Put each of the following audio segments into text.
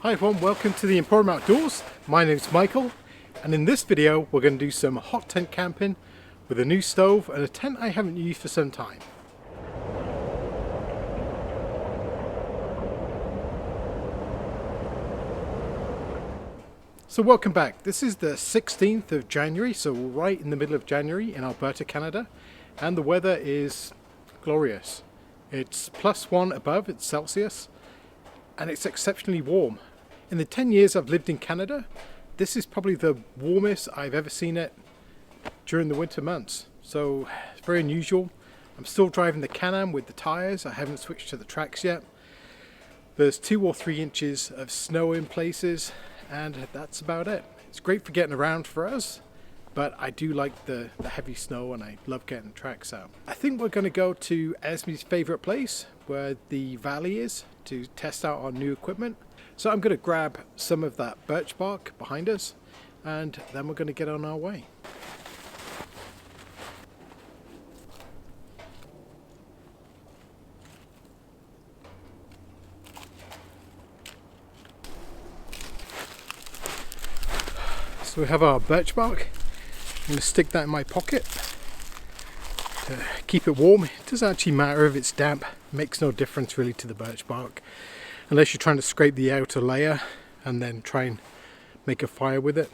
Hi everyone, welcome to the Emporium Outdoors. My name is Michael, and in this video we're going to do some hot tent camping with a new stove and a tent I haven't used for some time. So welcome back. This is the 16th of January, so we're right in the middle of January in Alberta, Canada, and the weather is glorious. It's +1 above, it's Celsius, and it's exceptionally warm. In the 10 years I've lived in Canada, this is probably the warmest I've ever seen it during the winter months. So it's very unusual. I'm still driving the Can-Am with the tyres. I haven't switched to the tracks yet. There's 2 or 3 inches of snow in places, and that's about it. It's great for getting around for us, but I do like the heavy snow and I love getting tracks out. I think we're going to go to Esme's favourite place where the valley is to test out our new equipment. So I'm going to grab some of that birch bark behind us and then we're going to get on our way. So we have our birch bark. I'm going to stick that in my pocket to keep it warm. It doesn't actually matter if it's damp. It makes no difference really to the birch bark, unless you're trying to scrape the outer layer and then try and make a fire with it.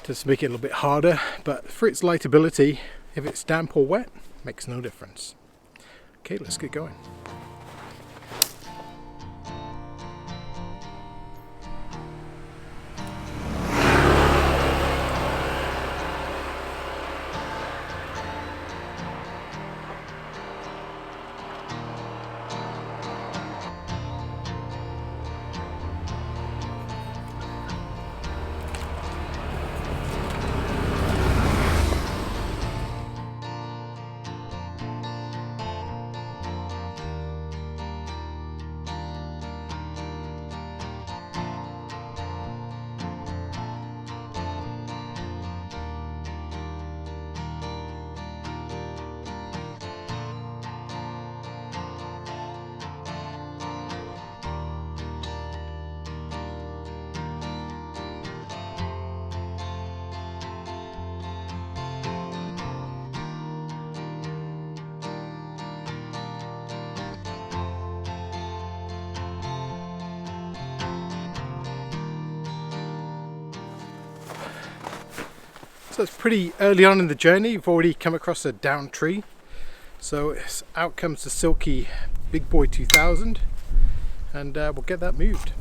Just make it a little bit harder, but for its lightability, if it's damp or wet, makes no difference. Okay, let's get going. So it's pretty early on in the journey. We've already come across a downed tree. So out comes the silky Big Boy 2000 and we'll get that moved.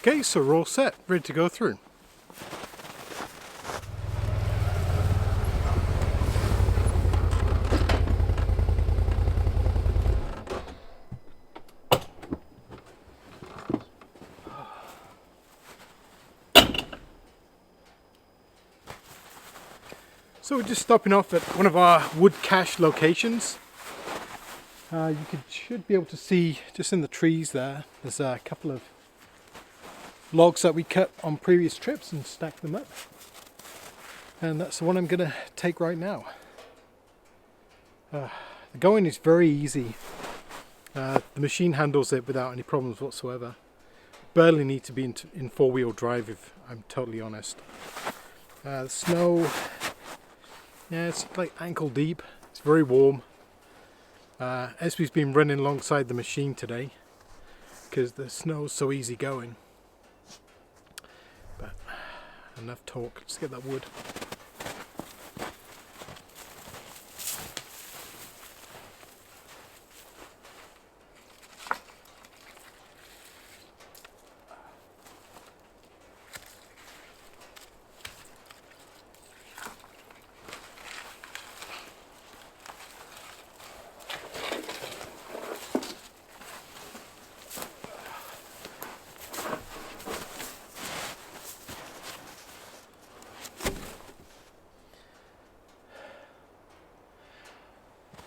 Okay, so we're all set, ready to go through. So we're just stopping off at one of our wood cache locations. Should be able to see just in the trees there's a couple of logs that we cut on previous trips and stacked them up, and that's the one I'm going to take right now. The going is very easy. The machine handles it without any problems whatsoever. Barely need to be in four-wheel drive if I'm totally honest. The snow, yeah, it's like ankle deep. It's very warm. Esme's been running alongside the machine today. because the snow's so easy going. But enough talk, let's get that wood.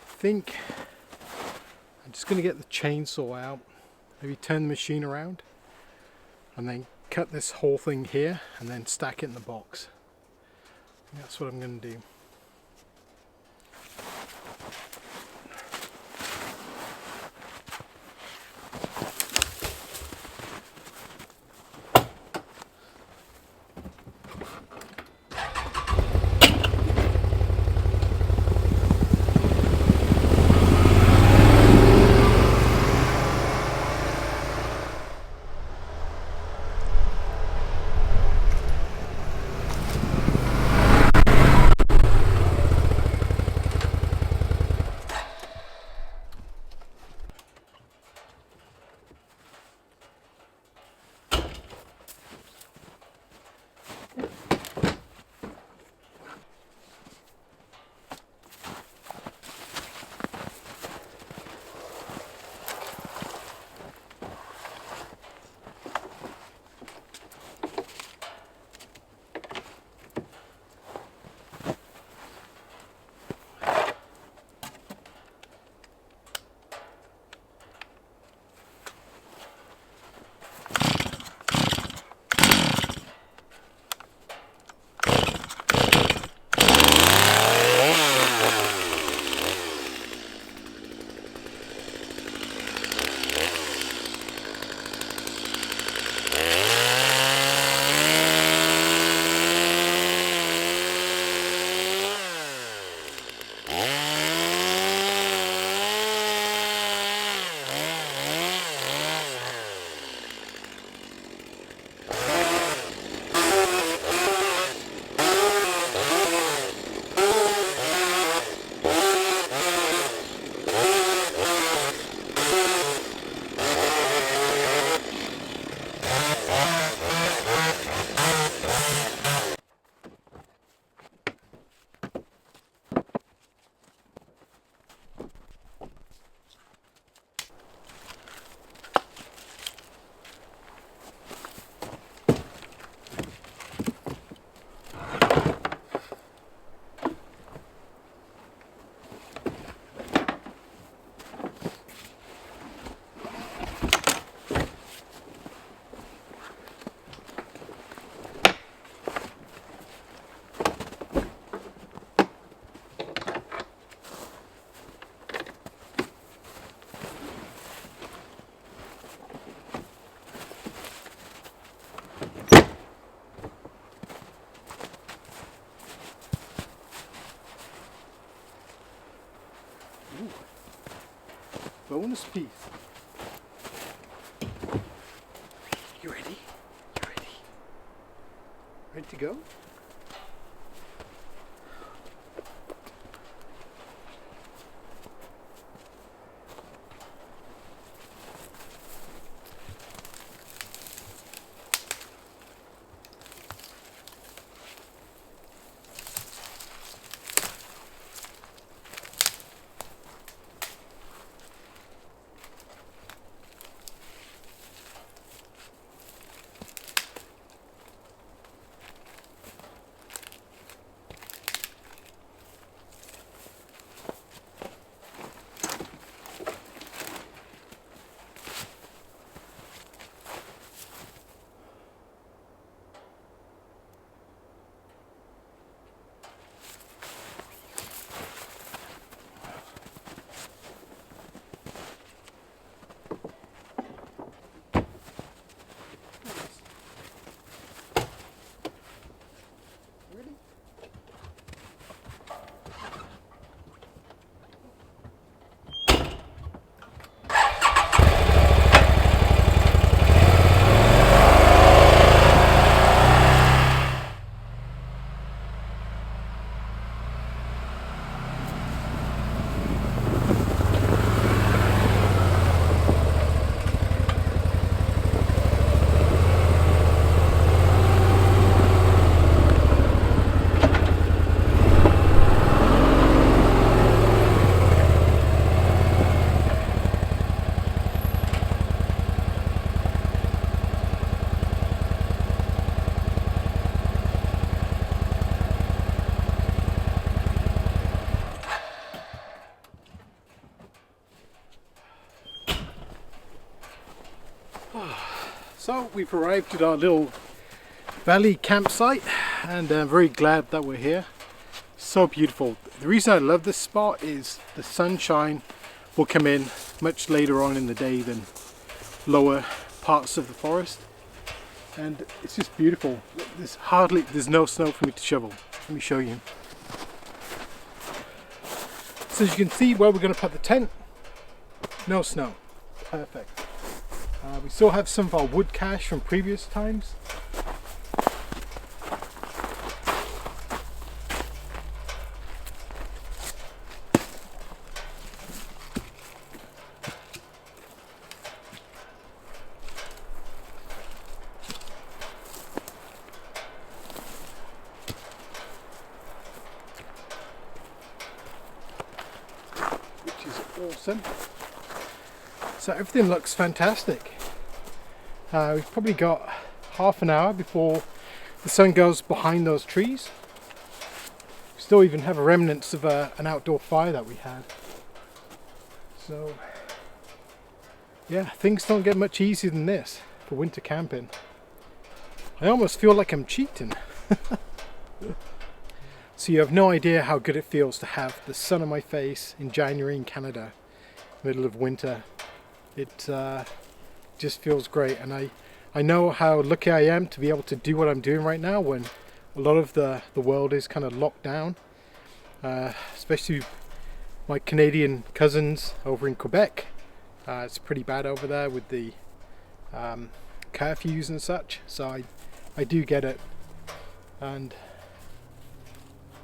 I think I'm just going to get the chainsaw out, maybe turn the machine around and then cut this whole thing here and then stack it in the box. And that's what I'm going to do. Bonus piece. You ready? You ready? Ready to go? So we've arrived at our little valley campsite, and I'm very glad that we're here. So beautiful. The reason I love this spot is the sunshine will come in much later on in the day than lower parts of the forest, and it's just beautiful. There's no snow for me to shovel. Let me show you. So as you can see where we're going to put the tent, no snow. Perfect. We still have some of our wood cache from previous times. Which is awesome. So everything looks fantastic. We've probably got half an hour before the sun goes behind those trees. We still even have a remnants of an outdoor fire that we had. So yeah, things don't get much easier than this for winter camping. I almost feel like I'm cheating. So you have no idea how good it feels to have the sun on my face in January in Canada, middle of winter. It just feels great, and I know how lucky I am to be able to do what I'm doing right now when a lot of the world is kind of locked down, especially my Canadian cousins over in Quebec. It's pretty bad over there with the curfews and such, so I do get it. And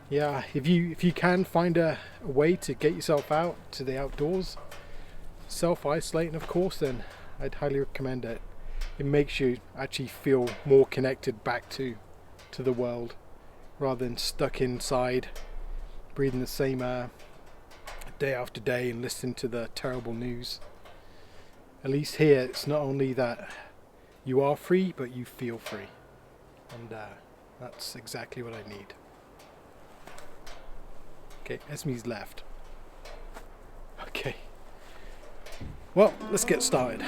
yeah, if you can find a way to get yourself out to the outdoors, self-isolating of course, then I'd highly recommend it. It makes you actually feel more connected back to the world rather than stuck inside breathing the same air day after day and listening to the terrible news. At least here it's not only that you are free, but you feel free, and that's exactly what I need. Okay, Esme's left. Okay. Well, let's get started.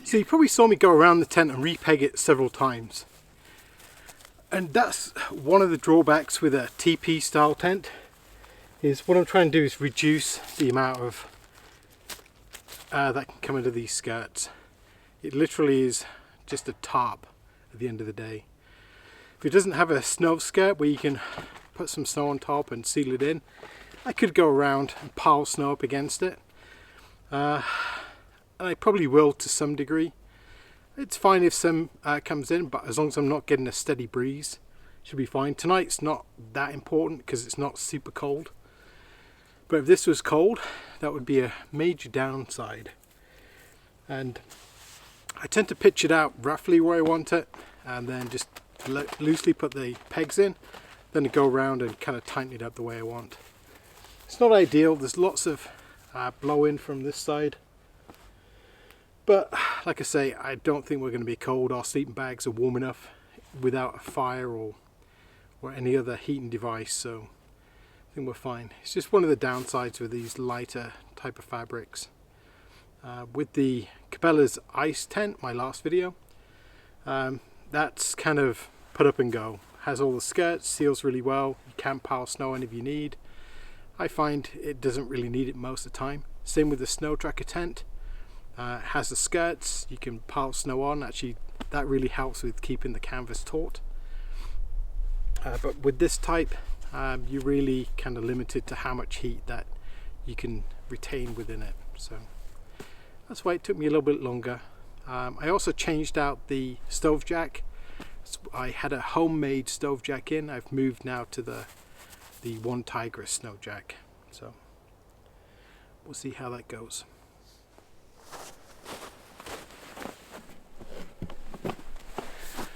So you probably saw me go around the tent and repeg it several times, and that's one of the drawbacks with a tipi style tent. Is what I'm trying to do is reduce the amount of that can come into these skirts. It literally is just a tarp at the end of the day. If it doesn't have a snow skirt where you can put some snow on top and seal it in, I could go around and pile snow up against it. And I probably will to some degree. It's fine if some comes in, but as long as I'm not getting a steady breeze, should be fine. Tonight's not that important because it's not super cold. But if this was cold, that would be a major downside. and I tend to pitch it out roughly where I want it, and then just loosely put the pegs in, then go around and kind of tighten it up the way I want. It's not ideal, there's lots of blow in from this side, but like I say, I don't think we're going to be cold. Our sleeping bags are warm enough without a fire or any other heating device, so I think we're fine. It's just one of the downsides with these lighter type of fabrics. With the Cabela's ice tent, my last video, that's kind of put up and go. Has all the skirts, seals really well, you can pile snow on if you need. I find it doesn't really need it most of the time. Same with the snow tracker tent. It has the skirts, you can pile snow on. Actually, that really helps with keeping the canvas taut. But with this type, you're really kind of limited to how much heat that you can retain within it. So that's why it took me a little bit longer. I also changed out the stove jack. I had a homemade stove jack in. I've moved now to the OneTigris snow jack. So we'll see how that goes.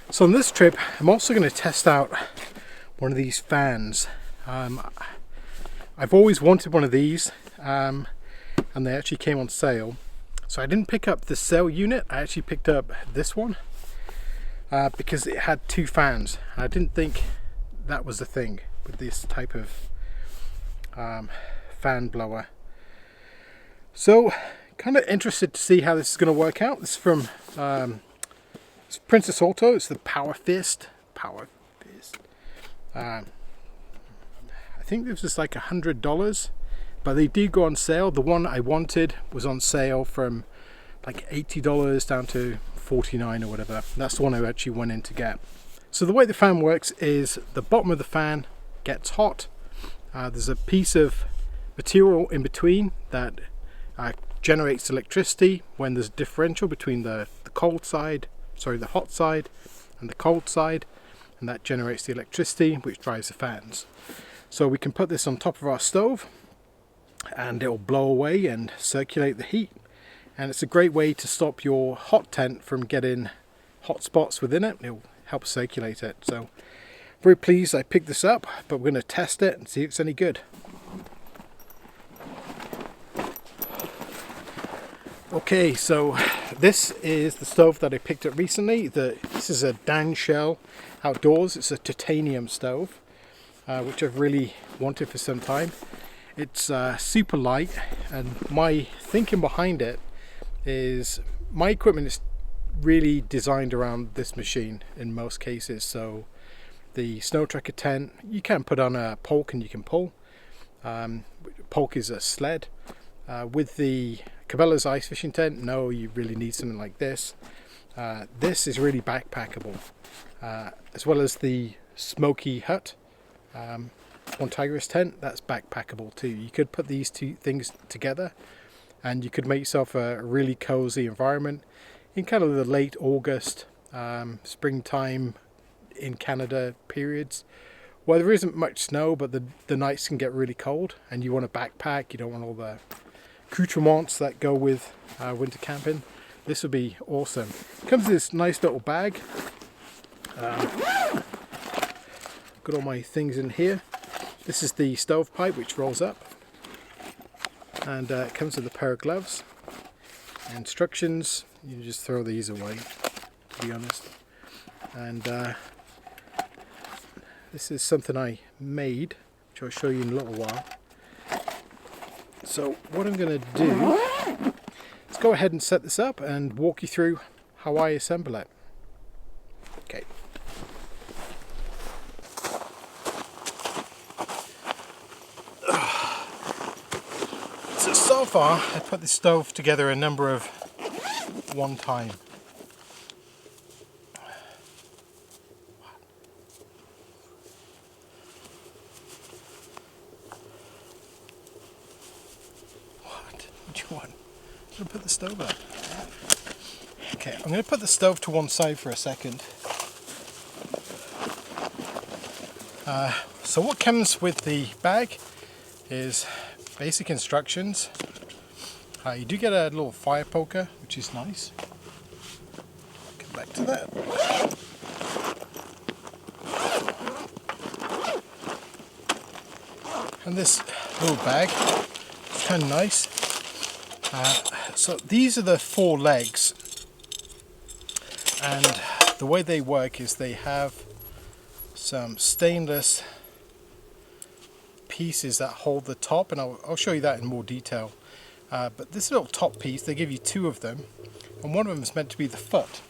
So on this trip, I'm also going to test out one of these fans. I've always wanted one of these, and they actually came on sale. So I didn't pick up the sale unit, I actually picked up this one because it had two fans. I didn't think that was the thing with this type of fan blower. So kind of interested to see how this is going to work out. This is from it's Princess Auto. It's the Power Fist. I think this was like $100, but they did go on sale. The one I wanted was on sale from like $80 down to $49 or whatever. That's the one I actually went in to get. So the way the fan works is the bottom of the fan gets hot. There's a piece of material in between that generates electricity when there's a differential between the hot side and the cold side, and that generates the electricity which drives the fans. So we can put this on top of our stove and it'll blow away and circulate the heat, and it's a great way to stop your hot tent from getting hot spots within it. It'll help circulate it. So very pleased I picked this up, but we're going to test it and see if it's any good. Okay, so this is the stove that I picked up recently. This is a Danchel Outdoors. It's a titanium stove, which I've really wanted for some time. It's super light, and my thinking behind it is my equipment is really designed around this machine in most cases. So the snow tracker tent, you can put on a poke and you can pull. Poke is a sled. With the Cabela's ice fishing tent, no, you really need something like this. This is really backpackable, as well as the Smokey Hut OneTigris tent. That's backpackable too. You could put these two things together and you could make yourself a really cozy environment in kind of the late August, springtime in Canada periods, where there isn't much snow but the nights can get really cold and you want a backpack. You don't want all the accoutrements that go with winter camping. This would be awesome. It comes in this nice little bag. Got all my things in here. This is the stovepipe which rolls up, and it comes with a pair of gloves. Instructions, you can just throw these away, to be honest. And this is something I made, which I'll show you in a little while. So what I'm going to do is go ahead and set this up and walk you through how I assemble it. Okay. So far I put this stove together a number of one time. One. I'm going to put the stove up. Okay, I'm going to put the stove to one side for a second. So what comes with the bag is basic instructions. You do get a little fire poker, which is nice. Come back to that. And this little bag is kind of nice. So these are the 4 legs, and the way they work is they have some stainless pieces that hold the top, and I'll show you that in more detail. But this little top piece, they give you 2 of them, and one of them is meant to be the foot.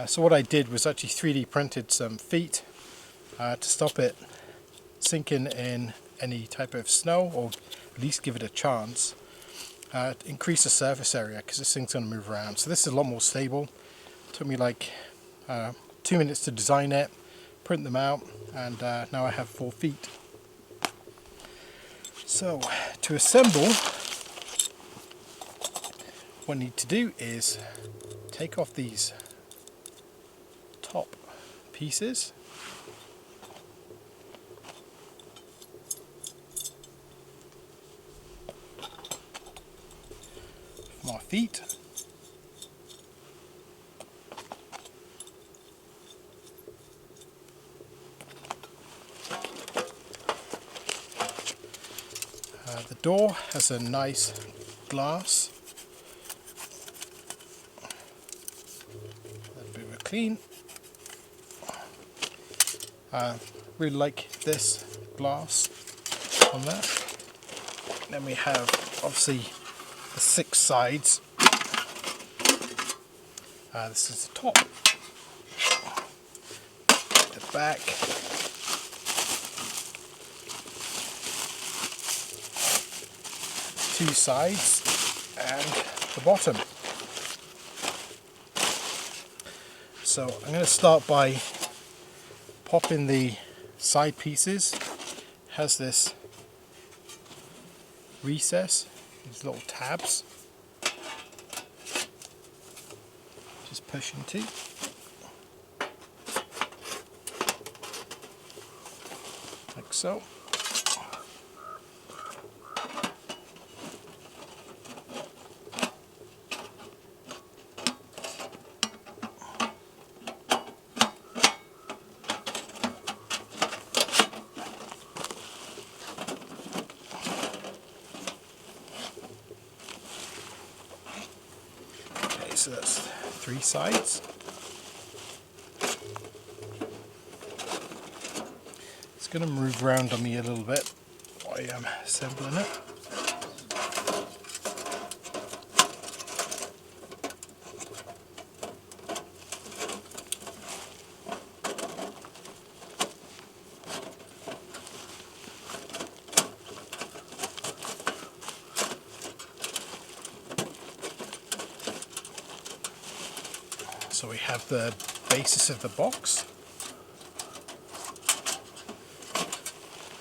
So what I did was actually 3D printed some feet to stop it sinking in any type of snow, or at least give it a chance. Increase the surface area, because this thing's going to move around. So this is a lot more stable. It took me like 2 minutes to design it, print them out, and now I have 4 feet. So to assemble, what I need to do is take off these top pieces. My feet. The door has a nice glass. A bit of a clean. Really like this glass on that. Then we have obviously the 6 sides. This is the top, the back, two sides, and the bottom. So I'm going to start by popping the side pieces. It has this recess, these little tabs. Just push into. Like so. So that's 3 sides. It's going to move around on me a little bit while I'm assembling it. So we have the basis of the box.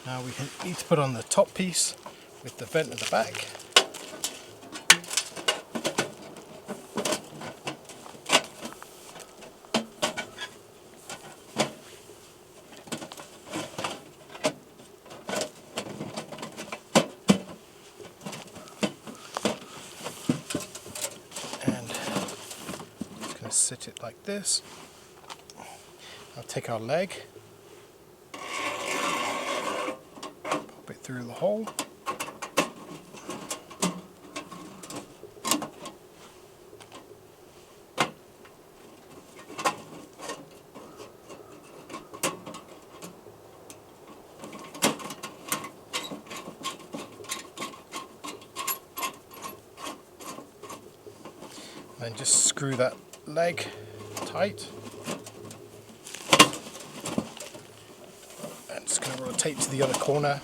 Now we need to put on the top piece with the vent at the back. Sit it like this. I'll take our leg, pop it through the hole, and just screw that leg tight, and just going to rotate to the other corner.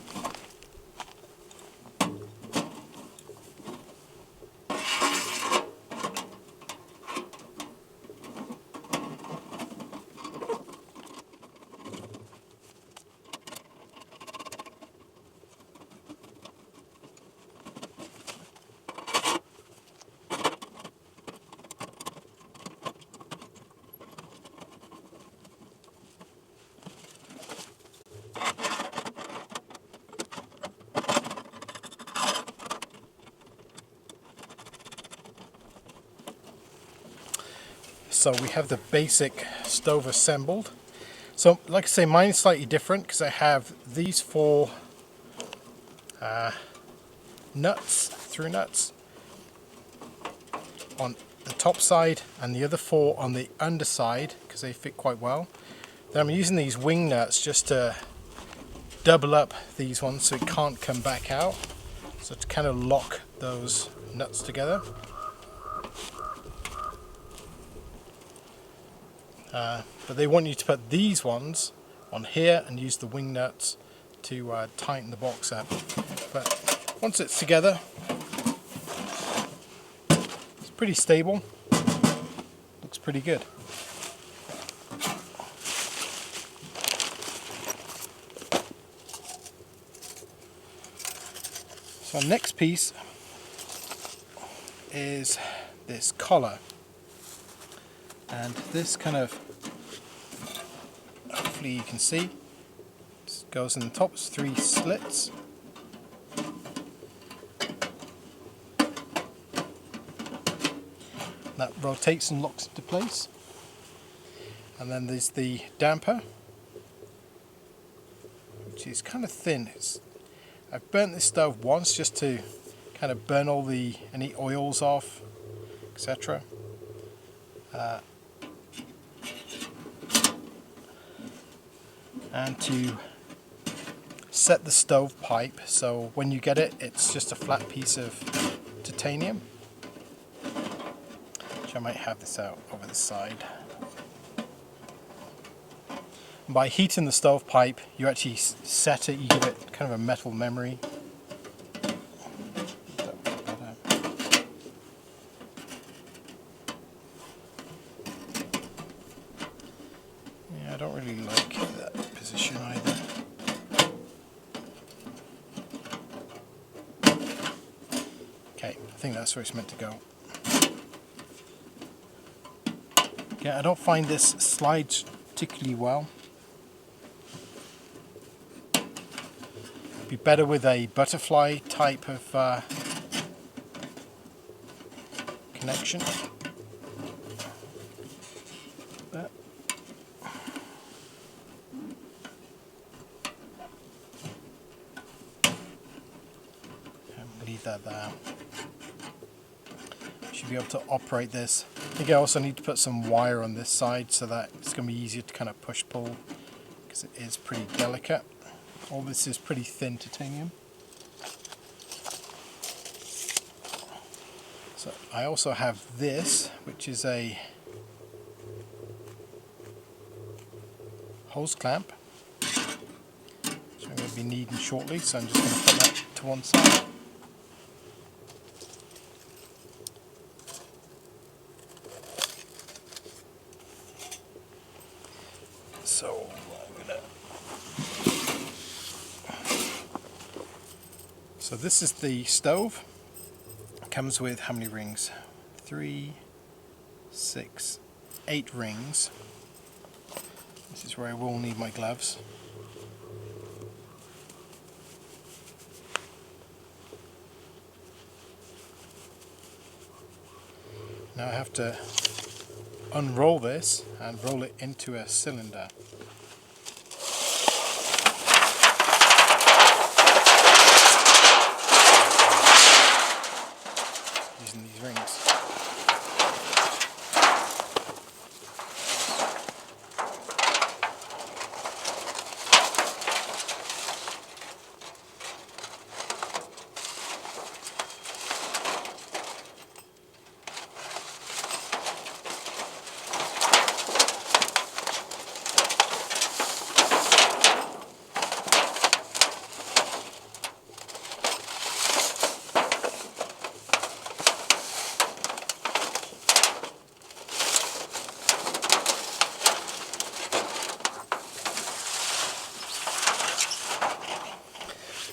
So we have the basic stove assembled. So like I say, mine is slightly different because I have these 4 through nuts on the top side and the other 4 on the underside because they fit quite well. Then I'm using these wing nuts just to double up these ones so it can't come back out. So to kind of lock those nuts together. But they want you to put these ones on here and use the wing nuts to tighten the box up. But once it's together, it's pretty stable. Looks pretty good. So our next piece is this collar. And this kind of, hopefully you can see, this goes in the top, it's 3 slits. That rotates and locks into place. And then there's the damper, which is kind of thin. I've burnt this stove once just to kind of burn all any oils off, etc. And to set the stove pipe, so when you get it, it's just a flat piece of titanium. Which I might have this out over the side. And by heating the stove pipe, you actually set it, you give it kind of a metal memory. Yeah, I don't really like that position either. Okay, I think that's where it's meant to go. Okay, I don't find this slides particularly well. It'd be better with a butterfly type of connection. But leave that there. Should be able to operate this. I think I also need to put some wire on this side so that it's going to be easier to kind of push pull because it is pretty delicate. All this is pretty thin titanium. So I also have this, which is a hose clamp, which I'm going to be needing shortly, so I'm just going to put that to one side. So So this is the stove. It comes with how many rings? 3, 6, 8 rings. This is where I will need my gloves. Now I have to unroll this and roll it into a cylinder. Using these rings.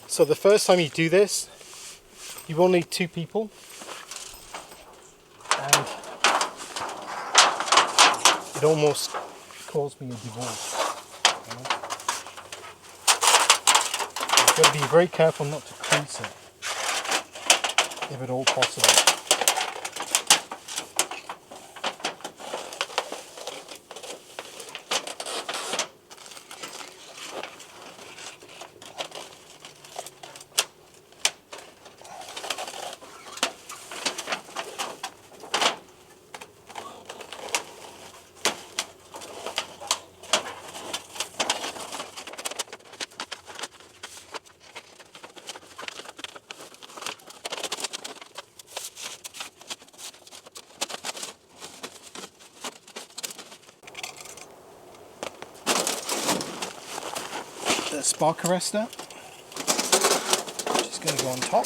So the first time you do this, you will need 2 people, and it almost caused me a divorce. You've got to be very careful not to crease it, if at all possible. the spark arrestor, which is going to go on top.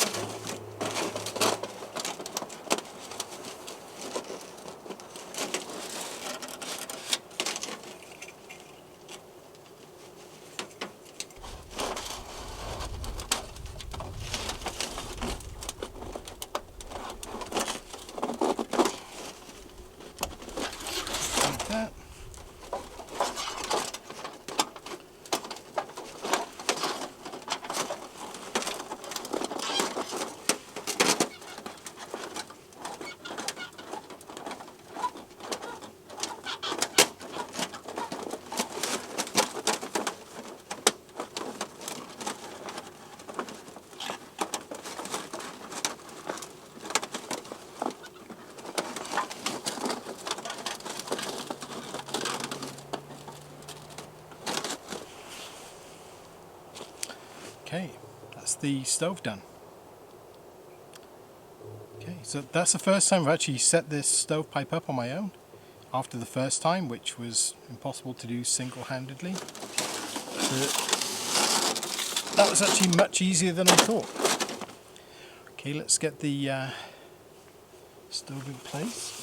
Like that. Okay, that's the stove done. Okay, so that's the first time I've actually set this stovepipe up on my own, after the first time, which was impossible to do single-handedly. So that was actually much easier than I thought. Okay, let's get the stove in place.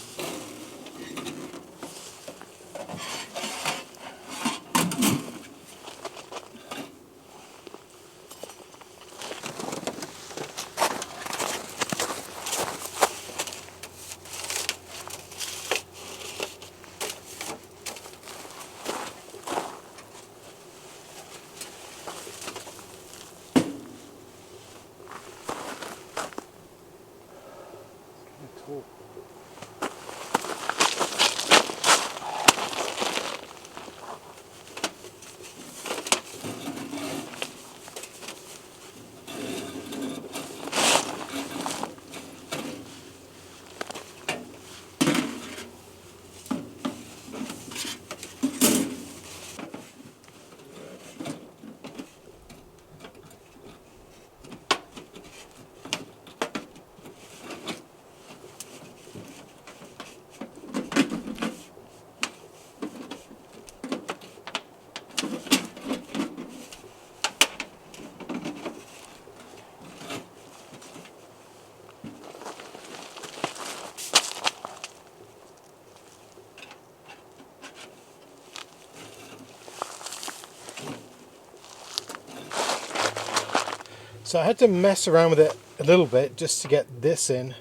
So I had to mess around with it a little bit just to get this in.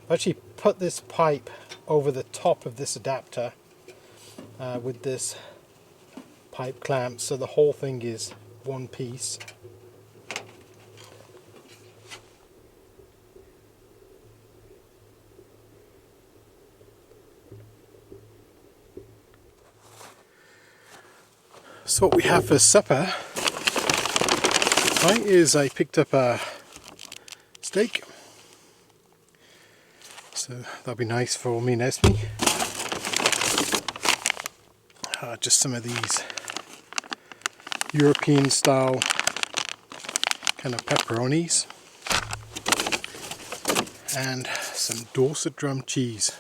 I've actually put this pipe over the top of this adapter with this pipe clamp, so the whole thing is one piece. So what we have for supper tonight is I picked up a steak, so that'll be nice for me and Esme. Just some of these European style kind of pepperonis and some Dorset drum cheese.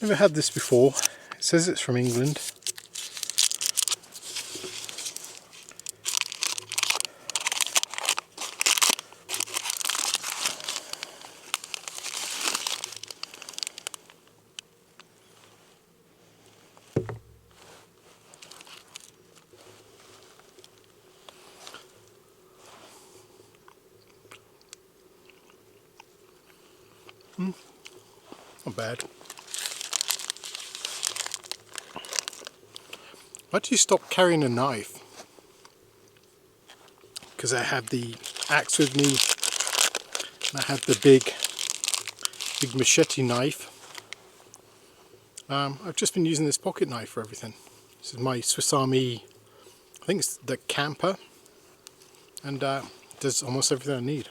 Never had this before. It says it's from England. Not bad. I actually stopped carrying a knife because I had the axe with me and I had the big machete knife. I've just been using this pocket knife for everything. This is my Swiss Army, I think it's the Camper, and does almost everything I need.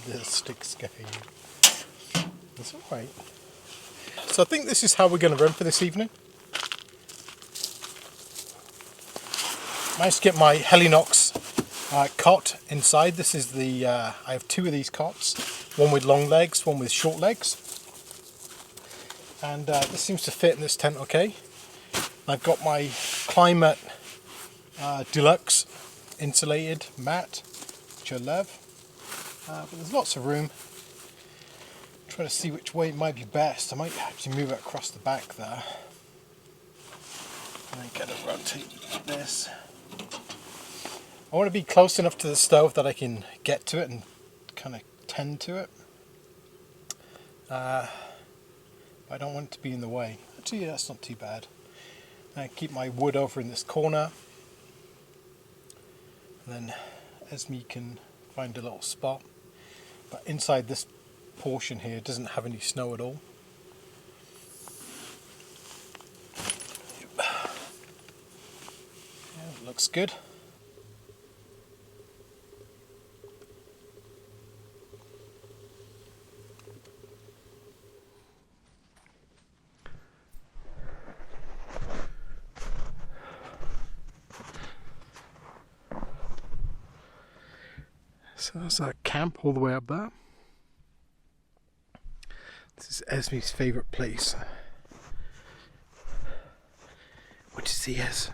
The stick's going. That's alright. So I think this is how we're going to run for this evening. Managed to get my Helinox cot inside. This is the, I have two of these cots. one with long legs, one with short legs. And this seems to fit in this tent okay. I've got my Climate Deluxe insulated mat, which I love. But there's lots of room. I'm trying to see which way it might be best. I might actually move it across the back there. And then kind of rotate this. I want to be close enough to the stove that I can get to it and kind of tend to it. I don't want it to be in the way. Actually, that's not too bad. I keep my wood over in this corner. And then Esme can find a little spot. But inside this portion here doesn't have any snow at all. Yeah, it looks good. So that's our camp all the way up there. This is Esme's favourite place, which is his.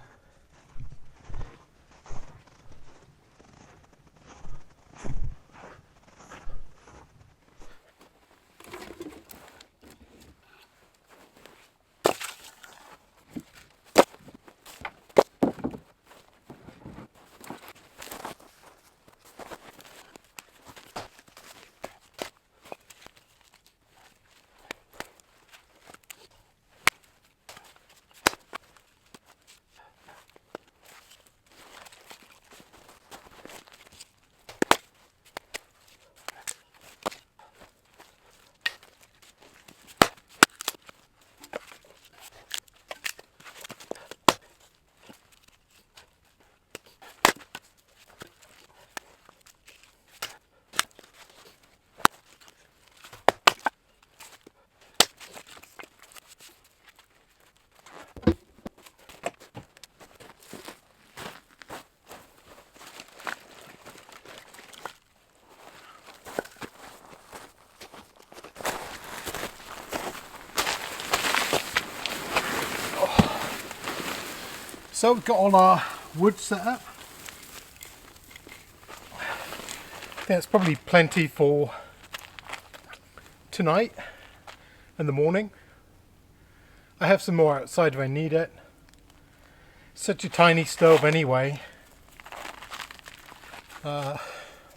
So we've got all our wood set up. I think that's probably plenty for tonight and the morning. I have some more outside if I need it. Such a tiny stove anyway. I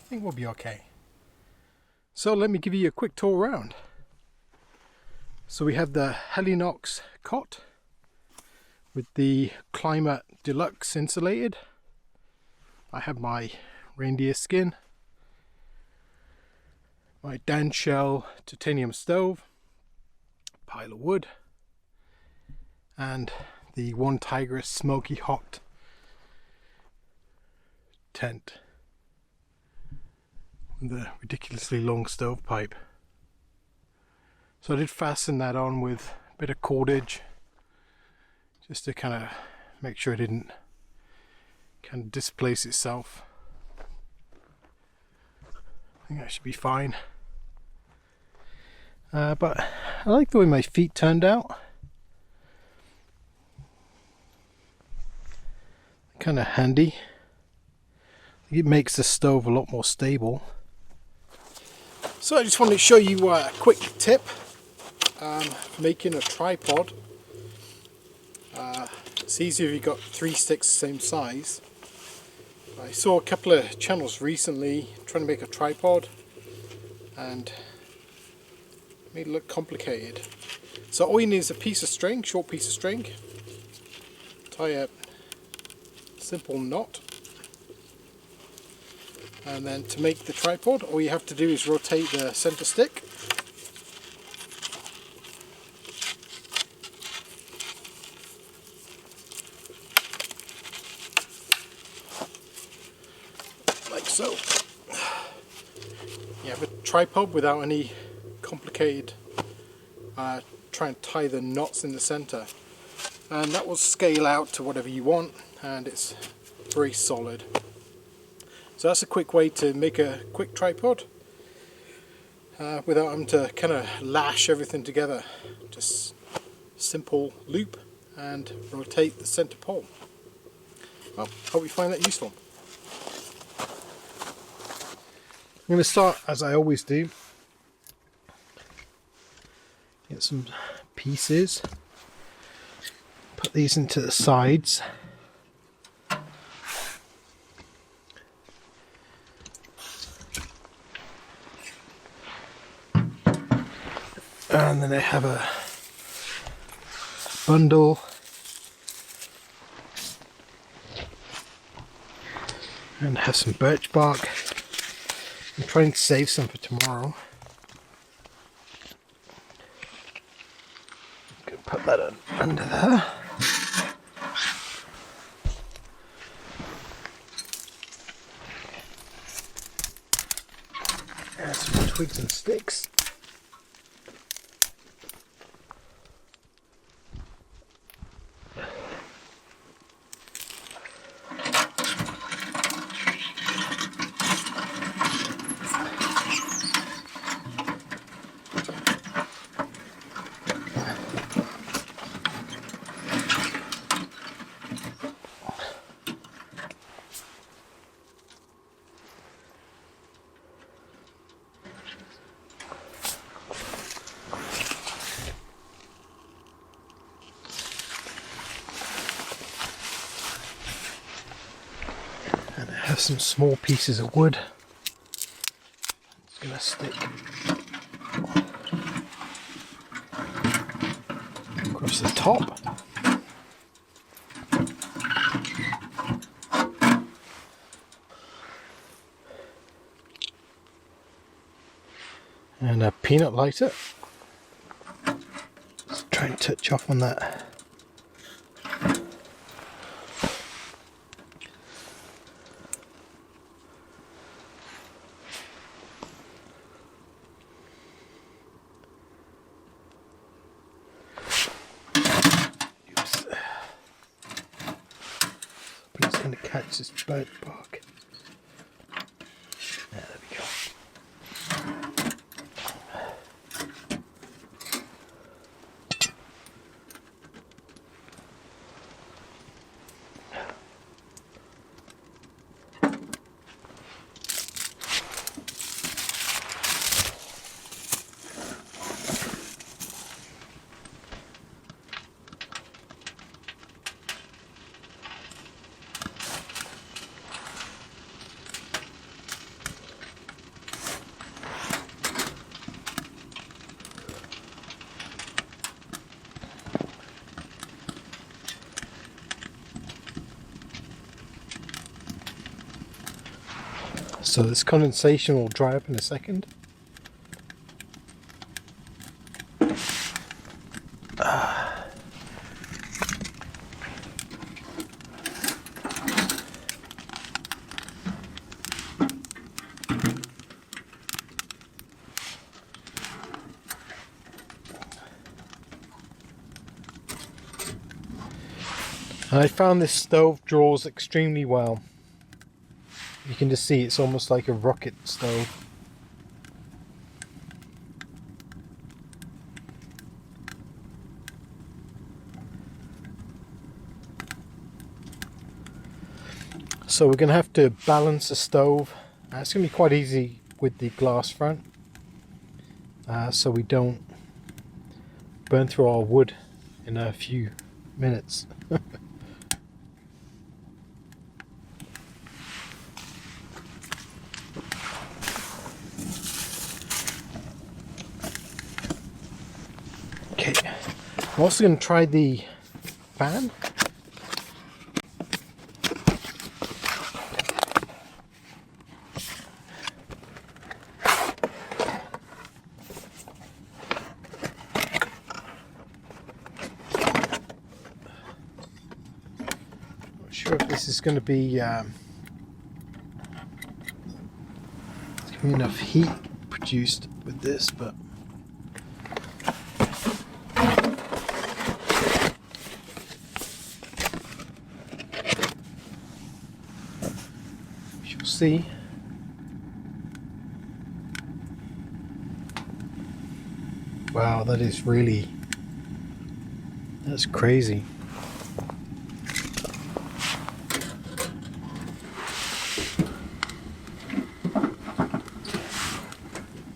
think we'll be okay. So let me give you a quick tour around. So we have the Helinox cot with the Climate Deluxe insulated. I have my reindeer skin, my Danchel titanium stove, pile of wood, and the OneTigris Smokey Hut tent with the ridiculously long stovepipe. So I did fasten that on with a bit of cordage, just to kind of make sure it didn't kind of displace itself. I think that should be fine. But I like the way my feet turned out. Kind of handy. It makes the stove a lot more stable. So I just wanted to show you a quick tip for making a tripod. It's easier if you've got 3 sticks the same size. I saw a couple of channels recently trying to make a tripod and it made it look complicated. So all you need is a piece of string, short piece of string, tie a simple knot, and then to make the tripod all you have to do is rotate the center stick. So, you have a tripod without any complicated try and tie the knots in the center, and that will scale out to whatever you want, and it's very solid. So that's a quick way to make a quick tripod. without having to kind of lash everything together. Just simple loop and rotate the center pole. Well, hope you find that useful. I'm going to start as I always do. Get some pieces, put these into the sides. And then I have a bundle and have some birch bark. I'm trying to save some for tomorrow. I'm going to put that under there. And some twigs and sticks. Have some small pieces of wood. It's going to stick across the top. And a peanut lighter. Let's try and touch off on that. But it's going to catch this birch bark. Yeah, there we go. So this condensation will dry up in a second. I found this stove draws extremely well. You can just see it's almost like a rocket stove. So we're going to have to balance the stove. It's going to be quite easy with the glass front, so we don't burn through our wood in a few minutes. Okay, I'm also going to try the fan. Not sure if this is going to be enough heat produced with this, but we shall see. Wow, that's crazy.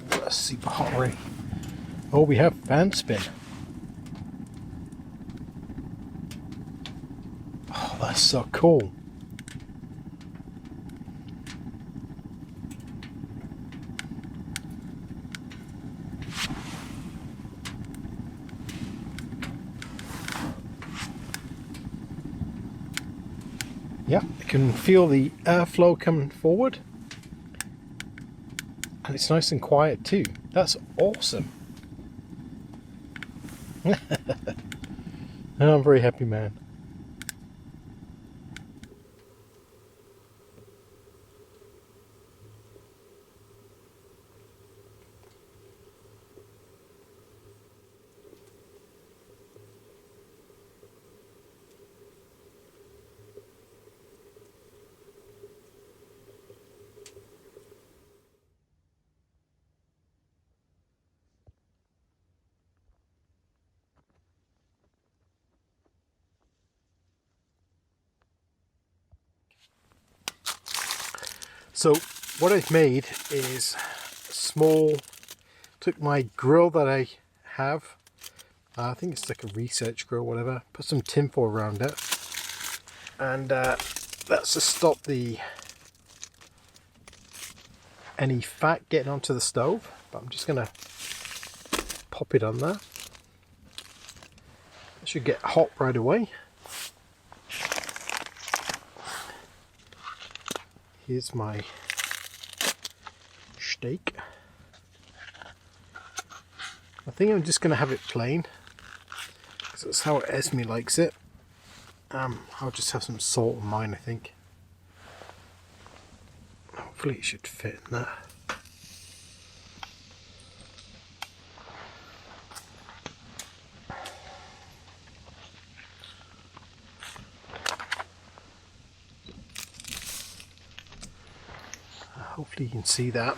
That's super hot already. Oh, we have fan spin. Oh, that's so cool. Yeah, I can feel the airflow coming forward. And it's nice and quiet too. That's awesome. I'm a very happy man. So what I've made is took my grill that I have, I think it's like a research grill, whatever, put some tinfoil around it, and that's to stop any fat getting onto the stove. But I'm just gonna pop it on there. It should get hot right away. Here's my steak. I think I'm just going to have it plain, because that's how Esme likes it. I'll just have some salt on mine, I think. Hopefully it should fit in there. Hopefully you can see that.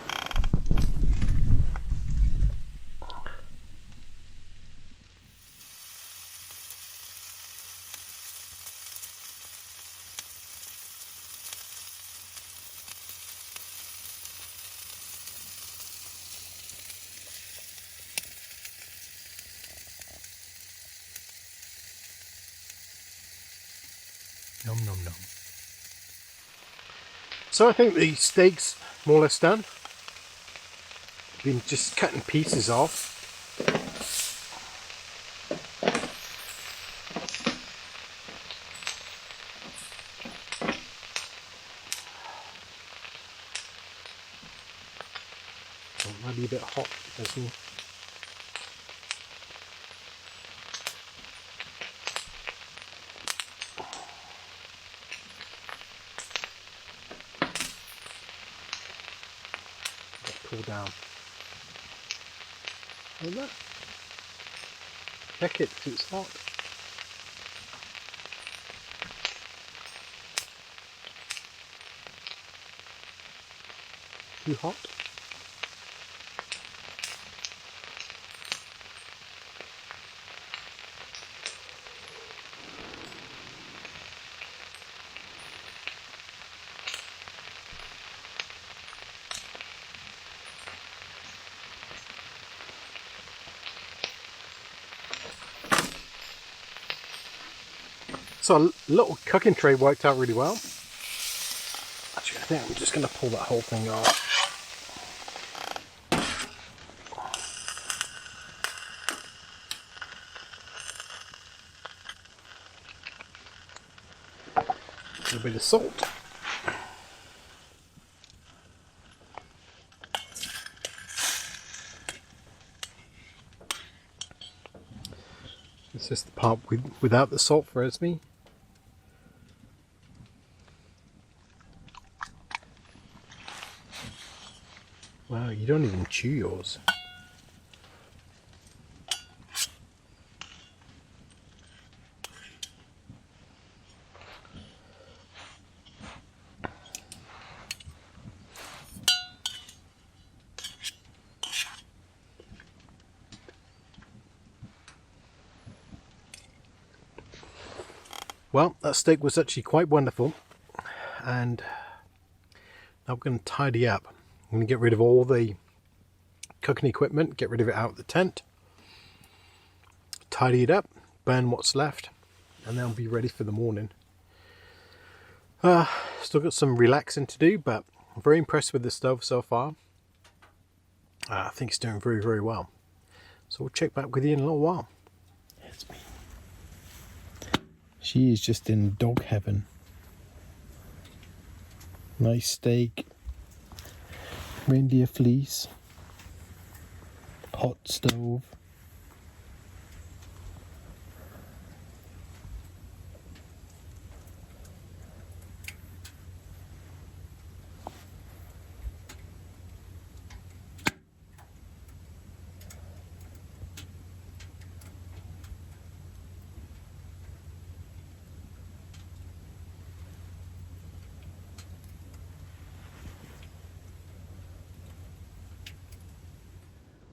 Nom nom nom. So I think the steak's more or less done. Been just cutting pieces off. Oh, might be a bit hot, doesn't it? Pull down. Like that. Check it because it's hot. Too hot. So a little cooking tray worked out really well. Actually, I think I'm just going to pull that whole thing off. A little bit of salt. This is the part without the salt for Esme. Wow, you don't even chew yours. Well, that steak was actually quite wonderful, and now we're going to tidy up. I'm going to get rid of all the cooking equipment, get rid of it out of the tent, tidy it up, burn what's left, and then I'll be ready for the morning. Still got some relaxing to do, but I'm very impressed with the stove so far. I think it's doing very, very well. So we'll check back with you in a little while. Esme. She is just in dog heaven. Nice steak, reindeer fleece, hot stove.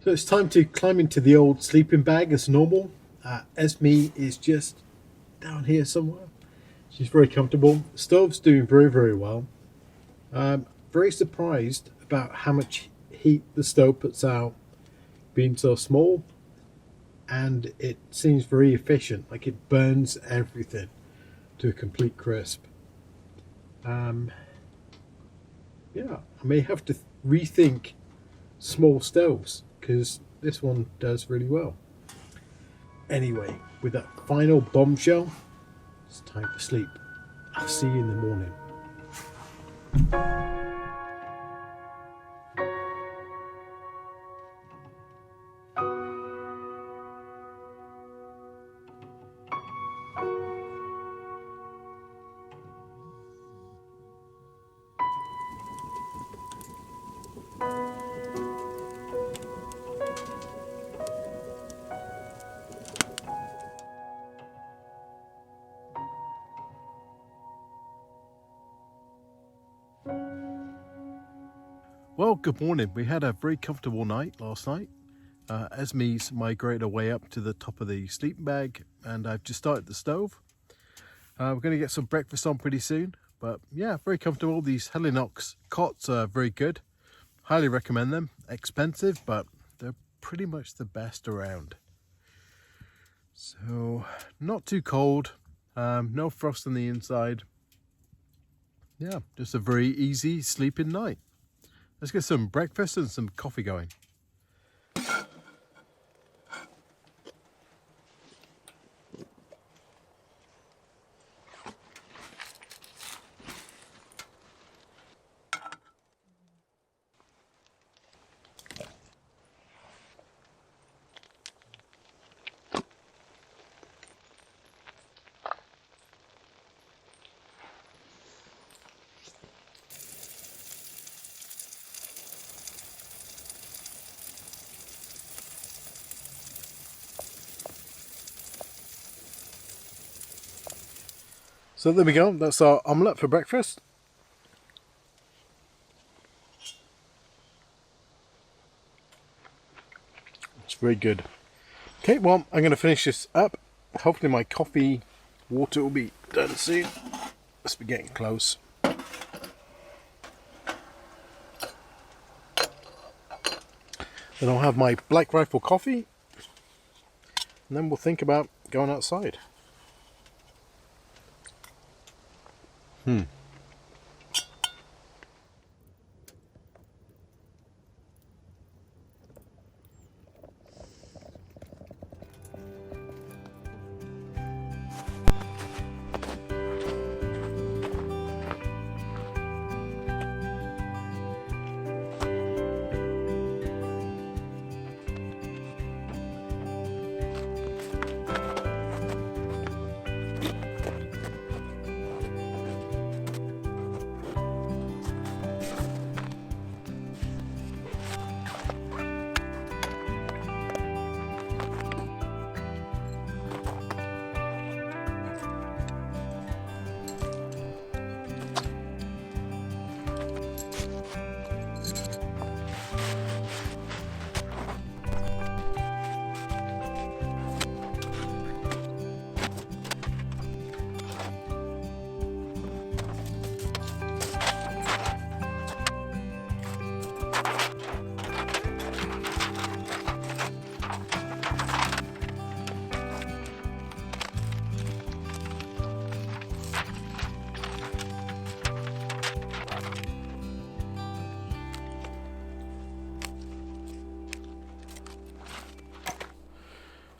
So it's time to climb into the old sleeping bag as normal. Esme is just down here somewhere. She's very comfortable. The stove's doing very, very well. Very surprised about how much heat the stove puts out being so small, and it seems very efficient, like it burns everything to a complete crisp. Yeah, I may have to rethink small stoves, because this one does really well. Anyway, with that final bombshell, it's time for sleep. I'll see you in the morning. Well, good morning. We had a very comfortable night last night. Esme's migrated away up to the top of the sleeping bag, and I've just started the stove. We're going to get some breakfast on pretty soon, but yeah, very comfortable. These Helinox cots are very good. Highly recommend them. Expensive, but they're pretty much the best around. So, not too cold, no frost on the inside. Yeah, just a very easy sleeping night. Let's get some breakfast and some coffee going. So there we go, that's our omelette for breakfast. It's very good. Okay, well, I'm going to finish this up. Hopefully my coffee water will be done soon. Must be getting close. Then I'll have my Black Rifle coffee, and then we'll think about going outside.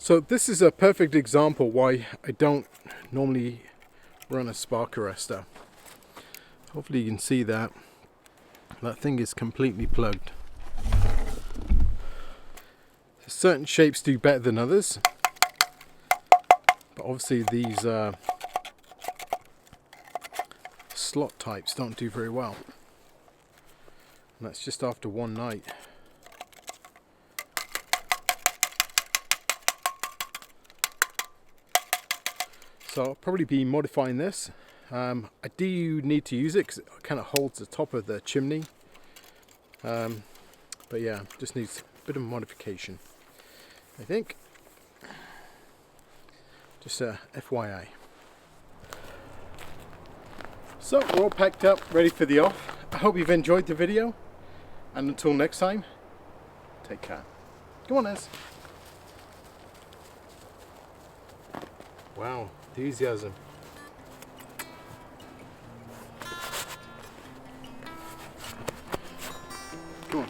So this is a perfect example why I don't normally run a spark arrestor. Hopefully you can see that. That thing is completely plugged. Certain shapes do better than others, but obviously these slot types don't do very well. And that's just after one night. So I'll probably be modifying this. I do need to use it because it kind of holds the top of the chimney. But yeah, just needs a bit of modification, I think. Just FYI. So we're all packed up, ready for the off. I hope you've enjoyed the video, and until next time, take care. Come on, Ez. Wow, enthusiasm. Come on.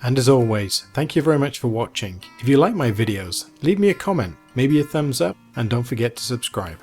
And as always, thank you very much for watching. If you like my videos, leave me a comment, maybe a thumbs up, and don't forget to subscribe.